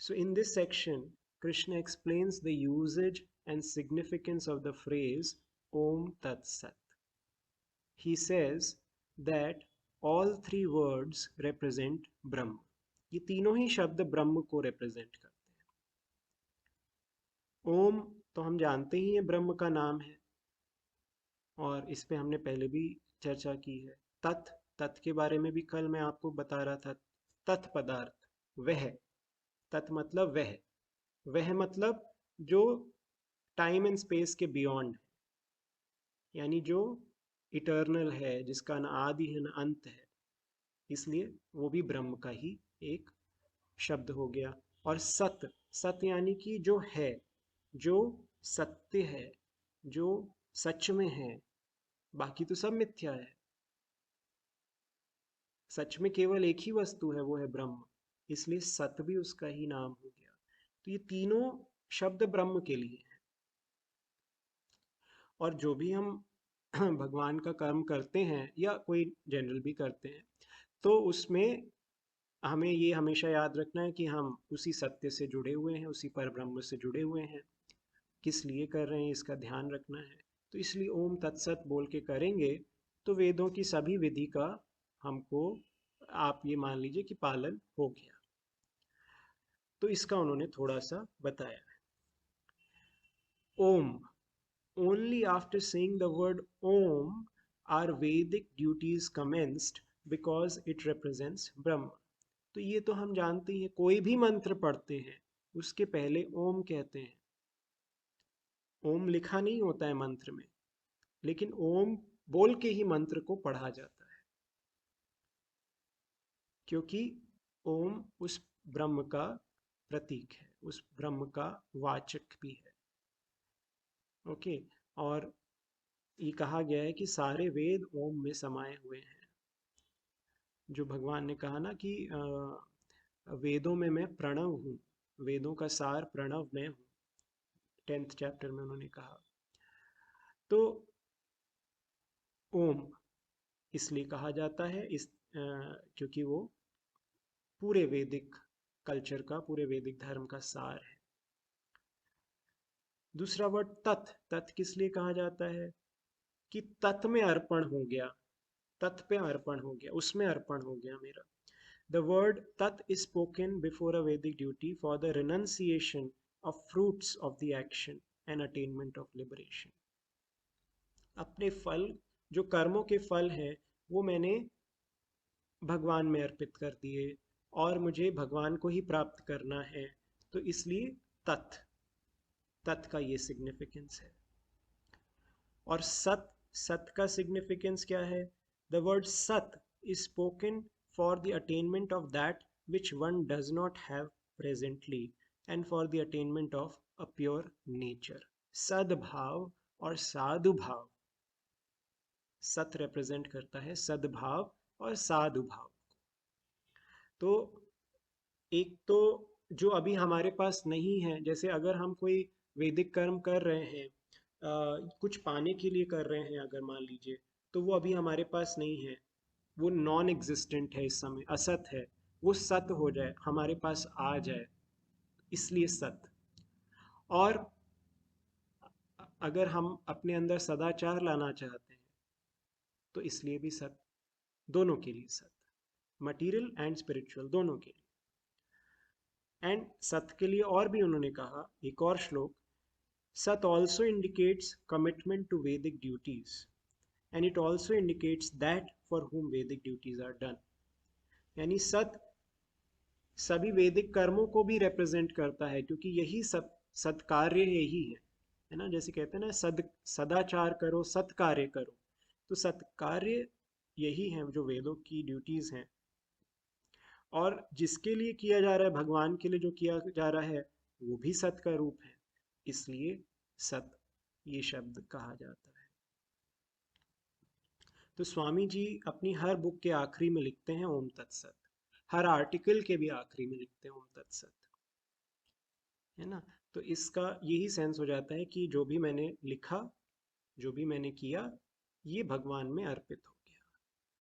So in this section, Krishna explains the usage and significance of the phrase Om Tat Sat. He says that all three words represent Brahma. ये तीनों ही शब्द ब्रह्म को represent करते हैं. ओम तो हम जानते ही हैं ब्रह्म का नाम है और इस पे हमने पहले भी चर्चा की है. तत् तत् के बारे में भी कल मैं आपको बता रहा था. तत् पदार्थ, वह. तत् मतलब वह मतलब जो टाइम एंड स्पेस के बियॉन्ड है, यानी जो इटर्नल है, जिसका न आदि है न अंत है, इसलिए वो भी ब्रह्म का ही एक शब्द हो गया. और सत, सत यानी कि जो है, जो सत्य है, जो सच में है, बाकी तो सब मिथ्या है. सच में केवल एक ही वस्तु है, वो है ब्रह्म, इसलिए सत भी उसका ही नाम हो गया. तो ये तीनों शब्द ब्रह्म के लिए हैं. और जो भी हम भगवान का कर्म करते हैं या कोई जनरल भी करते हैं, तो उसमें हमें ये हमेशा याद रखना है कि हम उसी सत्य से जुड़े हुए हैं, उसी परब्रह्म से जुड़े हुए हैं. किस लिए कर रहे हैं इसका ध्यान रखना है. तो इसलिए ओम तत्सत बोल के करेंगे तो वेदों की सभी विधि का हमको, आप ये मान लीजिए कि पालन हो गया. तो इसका उन्होंने थोड़ा सा बताया. ओम, only after saying the word Om are Vedic duties commenced because it represents Brahma. तो ये तो हम जानते हैं, कोई भी मंत्र पढ़ते हैं उसके पहले ओम कहते हैं. ओम लिखा नहीं होता है मंत्र में, लेकिन ओम बोल के ही मंत्र को पढ़ा जाता है, क्योंकि ओम उस ब्रह्म का प्रतीक है, उस ब्रह्म का वाचक भी है. ओके. और ये कहा गया है कि सारे वेद ओम में समाये हुए हैं. जो भगवान ने कहा ना कि वेदों में मैं प्रणव हूँ, वेदों का सार प्रणव मैं हूँ, 10th चैप्टर में उन्होंने कहा. तो ओम इसलिए कहा जाता है क्योंकि वो पूरे वैदिक कल्चर का, पूरे वैदिक धर्म का सार है. दूसरा वर्ड तत्, तत् किस लिए कहा जाता है कि तत् में अर्पण हो गया, तत् पे अर्पण हो गया, उसमें अर्पण हो गया मेरा. The word tat is spoken before a Vedic duty for the renunciation of fruits of the action and attainment of liberation. अपने फल, जो कर्मों के फल हैं, वो मैंने भगवान में अर्पित कर दिए और मुझे भगवान को ही प्राप्त करना है. तो इसलिए तत्, तत् का ये सिग्निफिकेंस है. और सत, सत का सिग्निफिकेंस क्या है? The word sat is spoken for the attainment of that which one does not have presently and for the attainment of a pure nature. सद्भाव और साधु भाव. सत रिप्रेजेंट करता है सद्भाव और साधु भाव. तो एक तो जो अभी हमारे पास नहीं है, जैसे अगर हम कोई वैदिक कर्म कर रहे हैं, कुछ पाने के लिए कर रहे हैं अगर मान लीजिए, तो वो अभी हमारे पास नहीं है, वो नॉन एग्जिस्टेंट है इस समय, असत है. वो सत हो जाए, हमारे पास आ जाए, इसलिए सत. और अगर हम अपने अंदर सदाचार लाना चाहते हैं तो इसलिए भी सत. दोनों के लिए सत, मटीरियल एंड स्पिरिचुअल दोनों के लिए. एंड सत के लिए और भी उन्होंने कहा, एक और श्लोक, सत ऑल्सो इंडिकेट्स कमिटमेंट टू वैदिक duties and it also indicates that for whom Vedic duties are done. यानी सत सभी वैदिक कर्मों को भी रिप्रेजेंट करता है, क्योंकि यही सत्कार्य यही है ना. जैसे कहते हैं ना, सदाचार करो, सत्कार्य करो. तो सत्कार्य यही है जो वेदों की ड्यूटीज हैं. और जिसके लिए किया जा रहा है, भगवान के लिए जो किया जा रहा है, वो भी सत का रूप है, इसलिए सत ये शब्द कहा जाता है. तो स्वामी जी अपनी हर बुक के आखिरी में लिखते हैं ओम तत्सत. हर आर्टिकल के भी आखिरी में लिखते हैं ओम तत्सत, है ना. तो इसका यही सेंस हो जाता है कि जो भी मैंने लिखा, जो भी मैंने किया, ये भगवान में अर्पित हो.